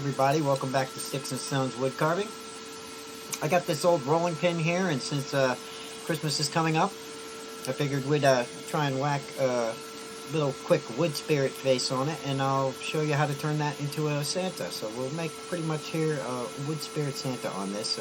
everybody, welcome back to Sticks and Stones Wood Carving. I got this old rolling pin here, and since Christmas is coming up, I figured we'd try and whack a little quick wood spirit face on it, and I'll show you how to turn that into a Santa. So we'll make pretty much here a wood spirit Santa on this.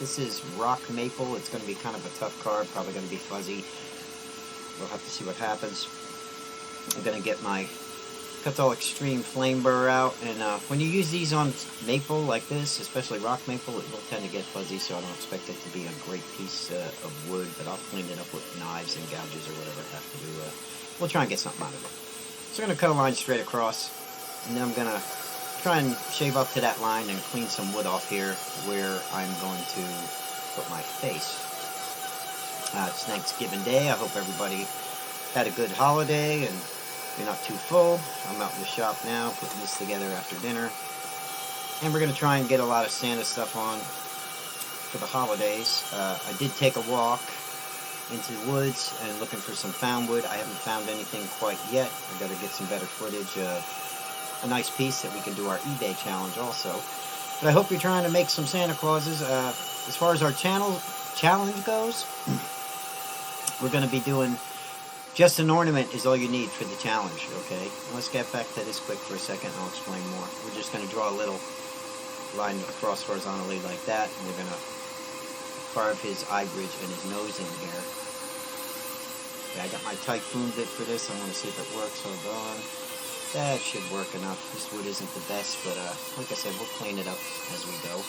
This is rock maple. It's going to be kind of a tough carve, probably going to be fuzzy. We'll have to see what happens. I'm going to get my Cutall Extreme Flame Burr out, and when you use these on maple like this, especially rock maple, it will tend to get fuzzy, so I don't expect it to be a great piece of wood, but I'll clean it up with knives and gouges or whatever I have to do. We'll try and get something out of it. So I'm going to cut a line straight across, and then I'm going to try and shave up to that line and clean some wood off here where I'm going to put my face. It's Thanksgiving Day. I hope everybody had a good holiday and you're not too full. I'm out in the shop now putting this together after dinner. And we're going to try and get a lot of Santa stuff on for the holidays. I did take a walk into the woods and looking for some found wood. I haven't found anything quite yet. I've got to get some better footage of a nice piece that we can do our eBay challenge also. But I hope you're trying to make some Santa Clauses. As far as our challenge goes, we're going to be doing just an ornament is all you need for the challenge, okay? Let's get back to this quick for a second and I'll explain more. We're just going to draw a little line across horizontally like that, and we're going to carve his eye bridge and his nose in here. Okay, I got my Typhoon bit for this. I want to see if it works. Hold on. That should work enough. This wood isn't the best, but like I said, we'll clean it up as we go.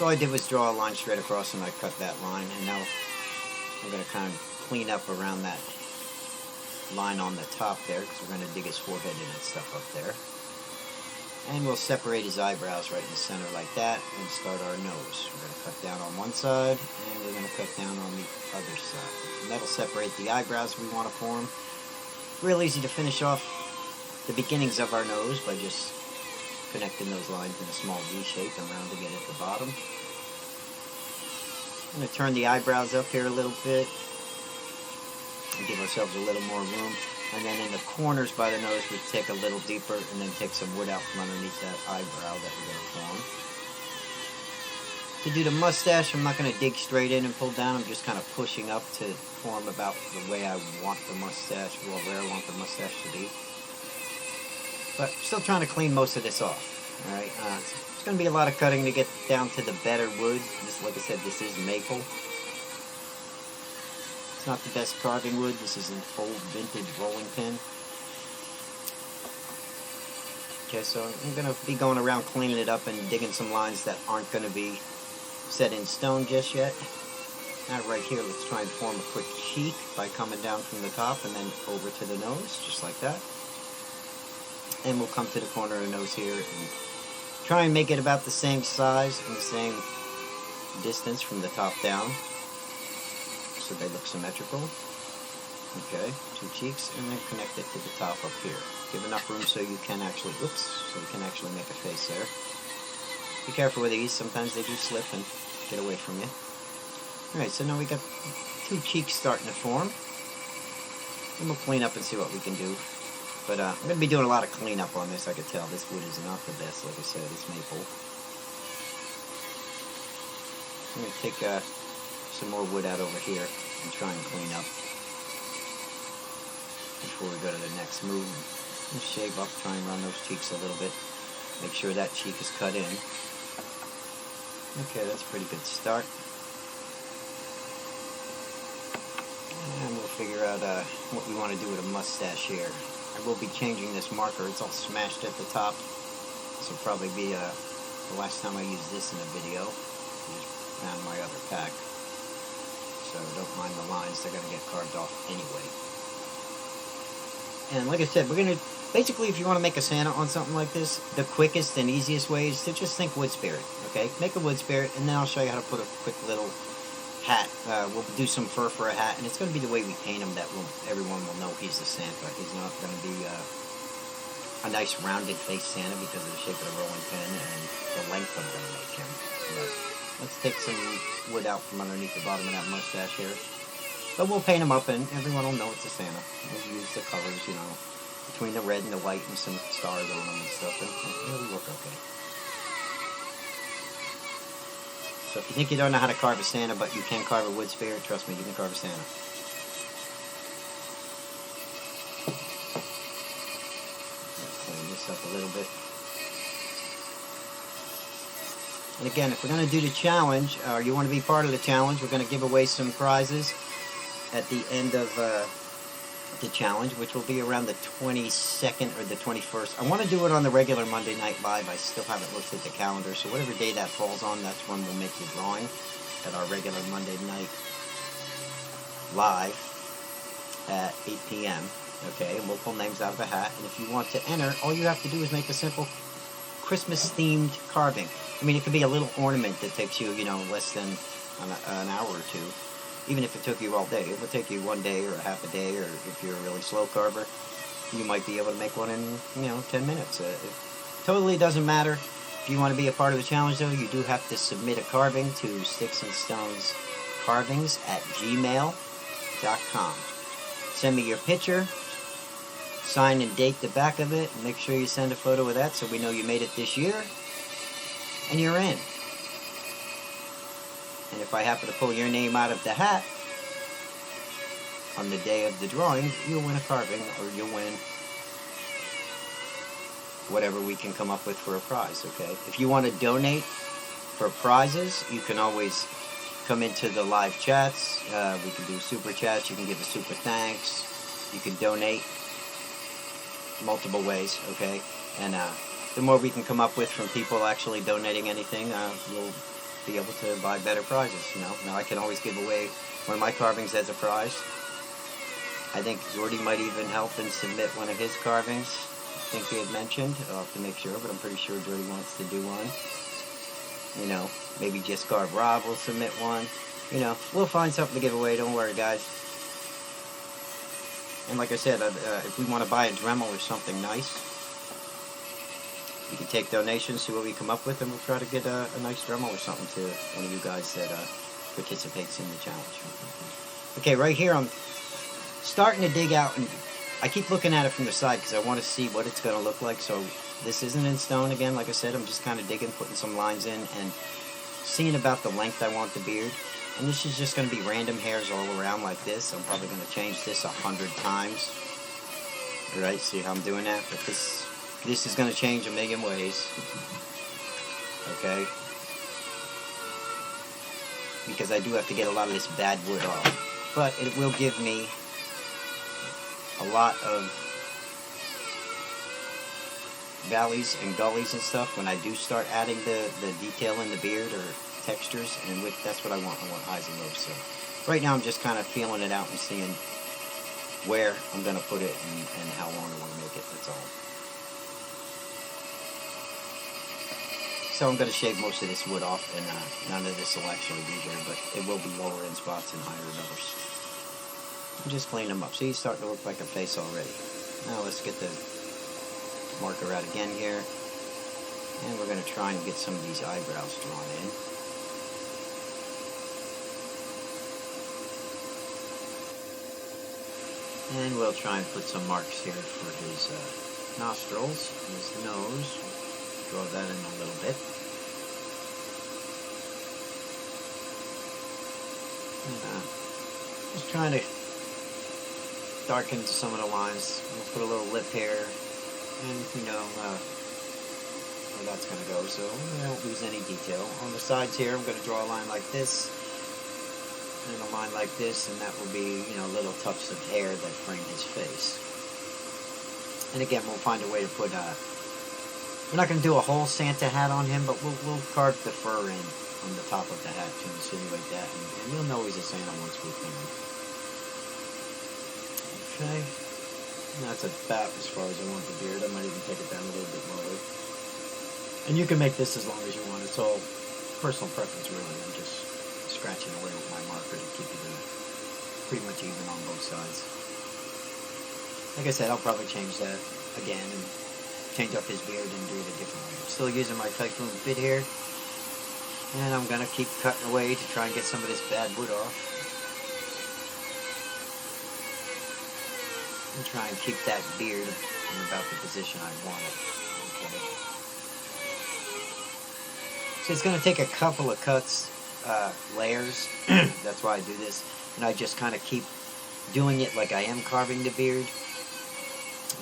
So all I did was draw a line straight across and I cut that line, and now I'm going to kind of clean up around that line on the top there, because we're going to dig his forehead in and stuff up there. And we'll separate his eyebrows right in the center like that and start our nose. We're going to cut down on one side and we're going to cut down on the other side. And that'll separate the eyebrows we want to form. Real easy to finish off the beginnings of our nose by just connecting those lines in a small V shape and rounding it at the bottom. I'm going to turn the eyebrows up here a little bit and give ourselves a little more room. And then in the corners by the nose, we take a little deeper and then take some wood out from underneath that eyebrow that we're going to form. To do the mustache, I'm not going to dig straight in and pull down. I'm just kind of pushing up to form about the way I want the mustache, well, where I want the mustache to be. But still trying to clean most of this off. Alright, it's going to be a lot of cutting to get down to the better wood. This, like I said, this is maple. It's not the best carving wood. This is an old vintage rolling pin. Okay, so I'm going to be going around cleaning it up and digging some lines that aren't going to be set in stone just yet. Now right here, let's try and form a quick cheek by coming down from the top and then over to the nose, just like that. And we'll come to the corner of the nose here and try and make it about the same size and the same distance from the top down, so they look symmetrical. Okay, two cheeks, and then connect it to the top up here. Give enough room so you can actually, so you can actually make a face there. Be careful with these, sometimes they do slip and get away from you. Alright, so now we got two cheeks starting to form. And we'll clean up and see what we can do. But I'm going to be doing a lot of cleanup on this, I can tell. This wood is not the best, like I said, it's maple. I'm going to take some more wood out over here and try and clean up before we go to the next move. And shave up, try and run those cheeks a little bit. Make sure that cheek is cut in. Okay, that's a pretty good start. And we'll figure out what we want to do with a mustache here. I will be changing this marker. It's all smashed at the top. This will probably be the last time I use this in a video. I just found my other pack. So don't mind the lines, they're going to get carved off anyway. And like I said, we're going to, basically if you want to make a Santa on something like this, the quickest and easiest way is to just think wood spirit, okay? Make a wood spirit, and then I'll show you how to put a quick little hat. We'll do some fur for a hat, and it's going to be the way we paint him that everyone will know he's the Santa. He's not going to be a nice rounded face Santa because of the shape of the rolling pin and the length I'm going to make him. But let's take some wood out from underneath the bottom of that mustache here. But we'll paint him up and everyone will know it's a Santa. We'll use the colors, you know, between the red and the white and some stars on them and stuff, and it'll look okay. So if you think you don't know how to carve a Santa, but you can carve a wood spirit, trust me, you can carve a Santa. Clean this up a little bit. And again, if we're going to do the challenge, or you want to be part of the challenge, we're going to give away some prizes at the end of the challenge, which will be around the 22nd or the 21st. I want to do it on the regular Monday Night Live. I still haven't looked at the calendar, so whatever day that falls on, that's when we'll make the drawing at our regular Monday Night Live at 8 p.m. Okay, and we'll pull names out of a hat. And if you want to enter, all you have to do is make a simple Christmas-themed carving. I mean, it could be a little ornament that takes you, less than an hour or two. Even if it took you all day. It will take you one day or a half a day, or if you're a really slow carver, you might be able to make one in, 10 minutes. It totally doesn't matter. If you want to be a part of the challenge, though, you do have to submit a carving to sticksandstonescarvings@gmail.com. Send me your picture, sign and date the back of it, and make sure you send a photo of that so we know you made it this year, and you're in. And if I happen to pull your name out of the hat on the day of the drawing, you'll win a carving, or you'll win whatever we can come up with for a prize, okay? If you want to donate for prizes, you can always come into the live chats. We can do super chats. You can give a super thanks. You can donate multiple ways, okay? And the more we can come up with from people actually donating anything, we'll be able to buy better prizes, Now I can always give away one of my carvings as a prize. I think Jordy might even help and submit one of his carvings. I think he had mentioned. I'll have to make sure, but I'm pretty sure Jordy wants to do one. Maybe Just Carve Rob will submit one. We'll find something to give away, don't worry, guys. And like I said, if we want to buy a dremel or something nice, you can take donations, see what we come up with, and we'll try to get a nice dremel or something to one of you guys that participates in the challenge. Okay, right here I'm starting to dig out, and I keep looking at it from the side because I want to see what it's going to look like. So this isn't in stone again, like I said. I'm just kind of digging, putting some lines in, and seeing about the length I want the beard. And this is just going to be random hairs all around like this. I'm probably going to change this 100 times. Alright, see how I'm doing that? But this is going to change a million ways. Okay? Because I do have to get a lot of this bad wood off. But it will give me a lot of valleys and gullies and stuff when I do start adding the detail in the beard or textures, and that's what I want. I want highs and lows. So right now I'm just kind of feeling it out and seeing where I'm going to put it and how long I want to make it. That's all. So I'm going to shave most of this wood off, and none of this will actually be there, but it will be lower in spots and higher in others. I'm just cleaning them up. See, it's starting to look like a face already. Now let's get the marker out again here, and we're going to try and get some of these eyebrows drawn in. And we'll try and put some marks here for his nostrils, his nose. Draw that in a little bit. And, just trying to darken some of the lines. We'll put a little lip here, and where that's going to go, so I don't lose any detail. On the sides here, I'm going to draw a line like this, and a line like this, and that will be, little tufts of hair that frame his face. And again, we'll find a way to put, we're not going to do a whole Santa hat on him, but we'll carve the fur in on the top of the hat to insinuate that, and you'll know he's a Santa once we finish. Okay, and that's about as far as I want the beard. I might even take it down a little bit more. And you can make this as long as you want. It's all personal preference, really. I'm just scratching away with my marker to keep it pretty much even on both sides. Like I said, I'll probably change that again and change up his beard and do it a different way. I'm still using my Typhoon bit here, and I'm going to keep cutting away to try and get some of this bad wood off. and try and keep that beard in about the position I want it. Okay. So it's going to take a couple of cuts, layers. That's why I do this. And I just kind of keep doing it like I am carving the beard.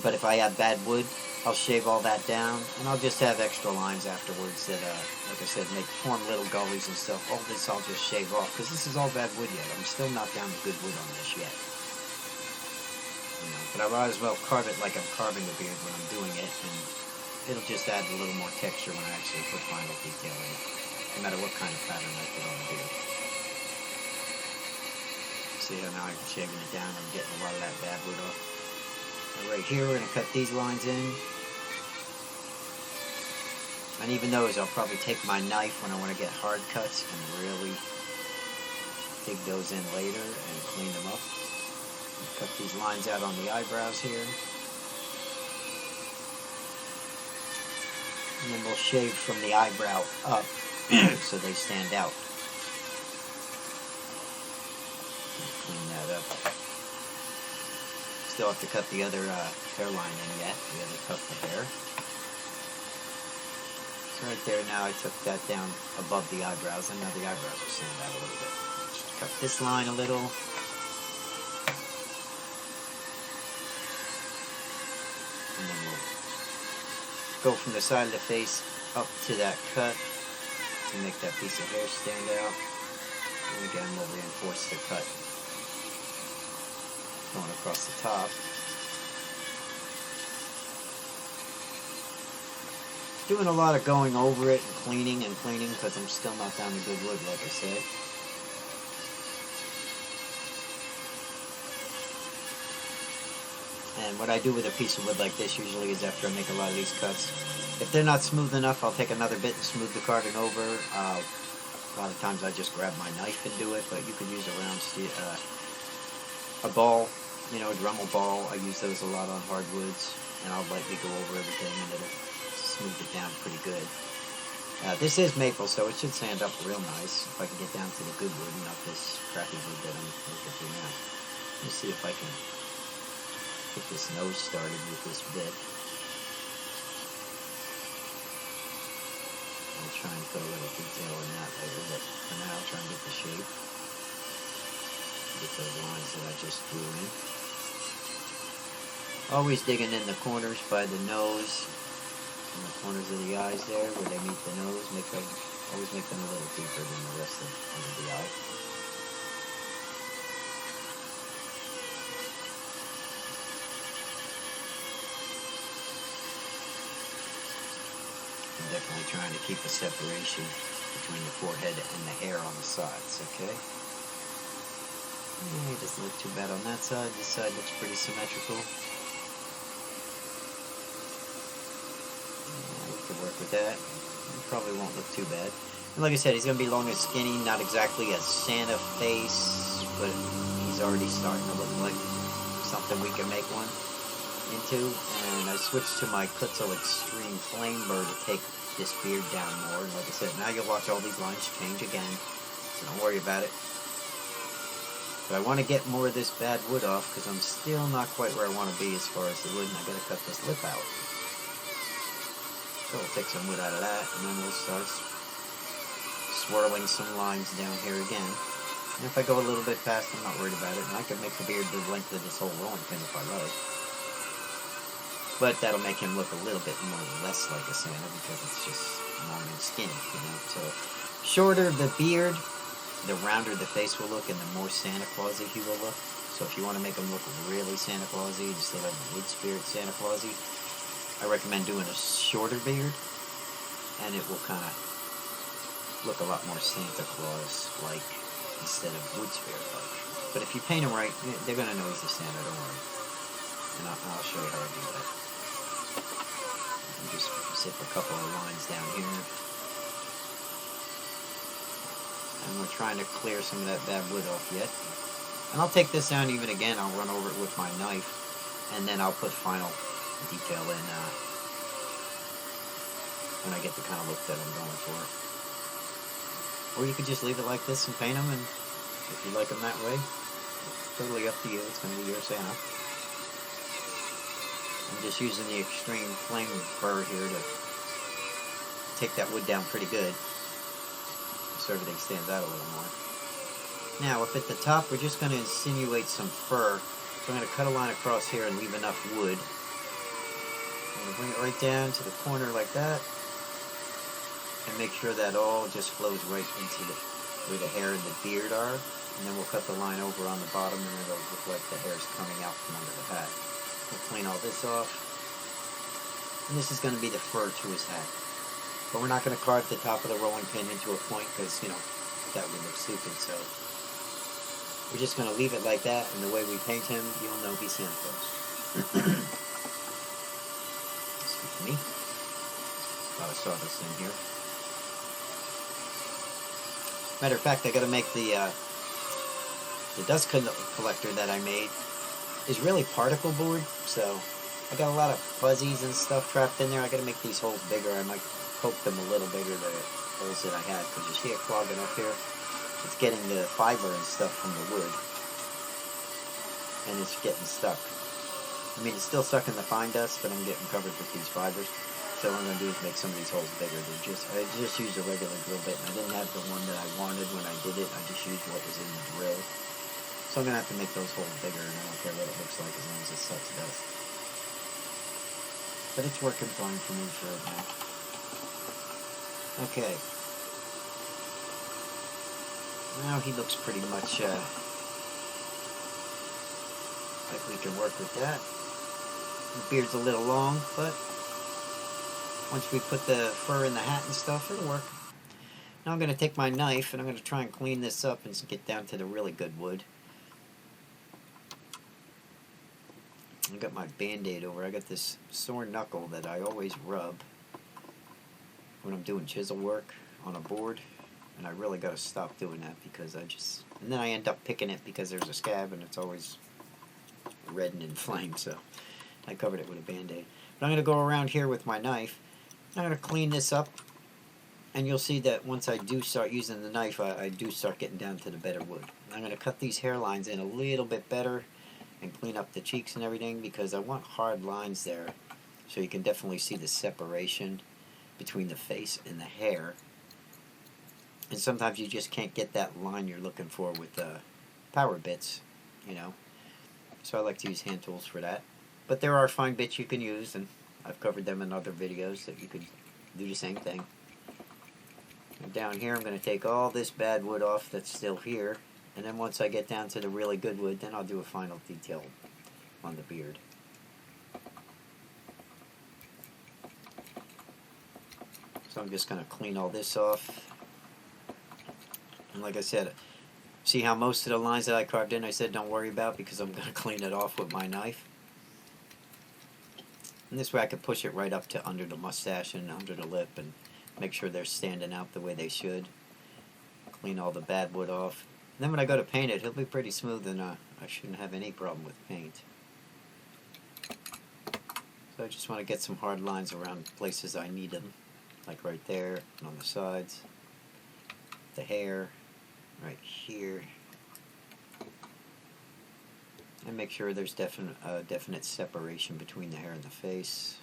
But if I have bad wood, I'll shave all that down, and I'll just have extra lines afterwards that, like I said, form little gullies and stuff. All this I'll just shave off, because this is all bad wood yet. I'm still not down to good wood on this yet. You know, but I might as well carve it like I'm carving the beard when I'm doing it, and it'll just add a little more texture when I actually put final detail in it, no matter what kind of pattern I put on the beard. See how now I'm shaving it down, I'm getting a lot of that bad wood off. Right here, we're going to cut these lines in. And even those, I'll probably take my knife when I want to get hard cuts and really dig those in later and clean them up. Cut these lines out on the eyebrows here. And then we'll shave from the eyebrow up so they stand out. Clean that up. Still have to cut the other hairline in yet, the other tuft of hair. So right there now I took that down above the eyebrows, and now the eyebrows will stand out a little bit. Just cut this line a little. And then we'll go from the side of the face up to that cut to make that piece of hair stand out. And again, we'll reinforce the cut going across the top. Doing a lot of going over it and cleaning because I'm still not down to good wood, like I said. And what I do with a piece of wood like this usually is after I make a lot of these cuts, if they're not smooth enough, I'll take another bit and smooth the carving over. A lot of times I just grab my knife and do it, but you could use a round steel, a ball, you know, a dremel ball. I use those a lot on hardwoods, and I'll lightly go over everything, and it'll smooth it down pretty good. This is maple, so it should stand up real nice if I can get down to the good wood, not this crappy wood that I'm looking through now. Let me see if I can get this nose started with this bit. I'll try and put a little detail in that later, but for now I'll try and get the shape. Get those lines that I just drew in. Always digging in the corners by the nose, and the corners of the eyes there where they meet the nose. Always make them a little deeper than the rest of under the eye. I'm definitely trying to keep a separation between the forehead and the hair on the sides, okay? It doesn't look too bad on that side. This side looks pretty symmetrical. To work with that. It probably won't look too bad. And like I said, he's going to be long and skinny, not exactly a Santa face, but he's already starting to look like something we can make one into. And I switched to my Kutzel Extreme Flame Burr to take this beard down more. And like I said, now you'll watch all these lines change again, so don't worry about it. But I want to get more of this bad wood off because I'm still not quite where I want to be as far as the wood, and I got to cut this lip out. So we'll take some wood out of that, and then we'll start swirling some lines down here again. And if I go a little bit past, I'm not worried about it, and I can make the beard the length of this whole rolling pin if I like. But that'll make him look a little bit less like a Santa because it's just long and skinny, you know. So shorter the beard, the rounder the face will look, and the more Santa Clausy he will look. So if you want to make him look really Santa Clausy instead of wood spirit Santa Clausy, I recommend doing a shorter beard, and it will kind of look a lot more Santa Claus-like instead of wood spirit-like. But if you paint him right, they're going to know he's a Santa, don't worry. And I'll show you how to do that. Just zip a couple of lines down here. And we're trying to clear some of that bad wood off yet. And I'll take this down even again. I'll run over it with my knife, and then I'll put final detail in when I get the kind of look that I'm going for. Or you could just leave it like this and paint them, and if you like them that way, it's totally up to you. It's going to be your Santa. I'm just using the extreme flame fur here to take that wood down pretty good, so everything stands out a little more. Now, up at the top, we're just going to insinuate some fur. So I'm going to cut a line across here and leave enough wood. I'm going to bring it right down to the corner like that, and make sure that all just flows right into where the hair and the beard are. And then we'll cut the line over on the bottom, and it'll look like the hair's coming out from under the hat. We'll clean all this off. And this is going to be the fur to his hat. But we're not going to carve the top of the rolling pin into a point because, you know, that would look stupid. So we're just going to leave it like that, and the way we paint him, you'll know he's Santa Claus. Excuse me. A lot of sawdust in here. Matter of fact, I got to make the dust collector that I made is really particle board, so I got a lot of fuzzies and stuff trapped in there. I got to make these holes bigger. I might poke them a little bigger, the holes that I had, because you see it clogging up here? It's getting the fiber and stuff from the wood, and it's getting stuck. I mean, it's still stuck in the fine dust, but I'm getting covered with these fibers. So what I'm going to do is make some of these holes bigger. I just used a regular drill bit, and I didn't have the one that I wanted when I did it. I just used what was in the drill. So I'm going to have to make those holes bigger, and I don't care what it looks like as long as it sucks dust. But it's working fine for me for right now. Okay. Now he looks pretty much like we can work with that. The beard's a little long, but once we put the fur in the hat and stuff, it'll work. Now I'm going to take my knife and I'm going to try and clean this up and get down to the really good wood. I got my Band-Aid over. I got this sore knuckle that I always rub when I'm doing chisel work on a board, and I really got to stop doing that because and then I end up picking it because there's a scab and it's always red and inflamed, so I covered it with a Band-Aid. But I'm going to go around here with my knife. I'm going to clean this up, and you'll see that once I do start using the knife, I do start getting down to the better wood. I'm going to cut these hairlines in a little bit better and clean up the cheeks and everything because I want hard lines there so you can definitely see the separation between the face and the hair. And sometimes you just can't get that line you're looking for with power bits, you know. So I like to use hand tools for that. But there are fine bits you can use, and I've covered them in other videos that you could do the same thing. And down here I'm going to take all this bad wood off that's still here, and then once I get down to the really good wood, then I'll do a final detail on the beard. So I'm just going to clean all this off. And like I said, see how most of the lines that I carved in I said don't worry about because I'm going to clean it off with my knife. And this way I can push it right up to under the mustache and under the lip and make sure they're standing out the way they should. Clean all the bad wood off. And then when I go to paint it, it'll be pretty smooth and I shouldn't have any problem with paint. So I just want to get some hard lines around places I need them. Like right there and on the sides. The hair. Right here. And make sure there's definite separation between the hair and the face.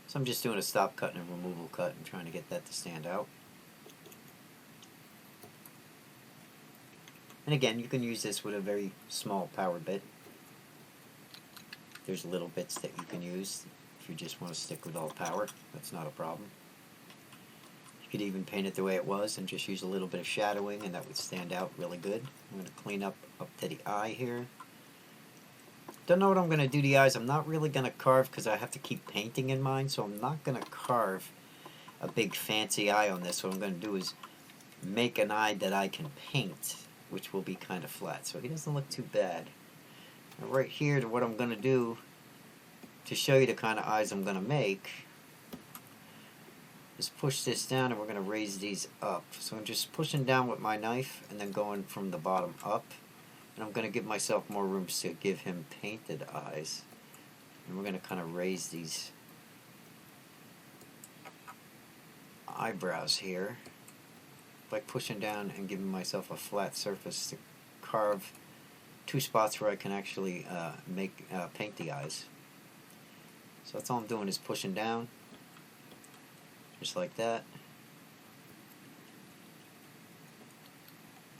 So I'm just doing a stop cut and a removal cut and trying to get that to stand out. And again, you can use this with a very small power bit. There's little bits that you can use if you just want to stick with all power. That's not a problem. You could even paint it the way it was and just use a little bit of shadowing and that would stand out really good. I'm going to clean up to the eye here. Don't know what I'm going to do to the eyes. I'm not really going to carve because I have to keep painting in mind, so I'm not going to carve a big fancy eye on this. What I'm going to do is make an eye that I can paint, which will be kind of flat, so he doesn't look too bad. Now right here, what I'm going to do to show you the kind of eyes I'm going to make is push this down, and we're going to raise these up. So I'm just pushing down with my knife and then going from the bottom up. And I'm going to give myself more room to give him painted eyes. And we're going to kind of raise these eyebrows here by pushing down and giving myself a flat surface to carve two spots where I can actually paint the eyes. So that's all I'm doing is pushing down, just like that.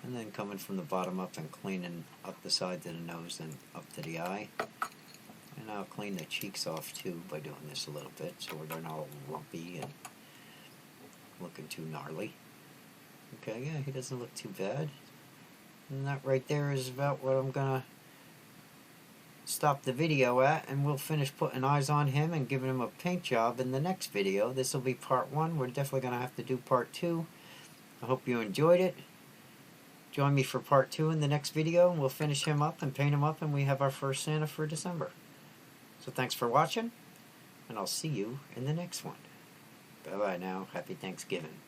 And then coming from the bottom up and cleaning up the sides of the nose and up to the eye. And I'll clean the cheeks off too by doing this a little bit so they're not all lumpy and looking too gnarly. Okay, yeah, he doesn't look too bad. And that right there is about what I'm gonna stop the video at, and we'll finish putting eyes on him and giving him a paint job in the next video. This will be part 1. We're definitely gonna have to do part 2. I hope you enjoyed it. Join me for part 2 in the next video, and we'll finish him up and paint him up, and we have our first Santa for December. So thanks for watching, and I'll see you in the next one. Bye-bye now. Happy Thanksgiving.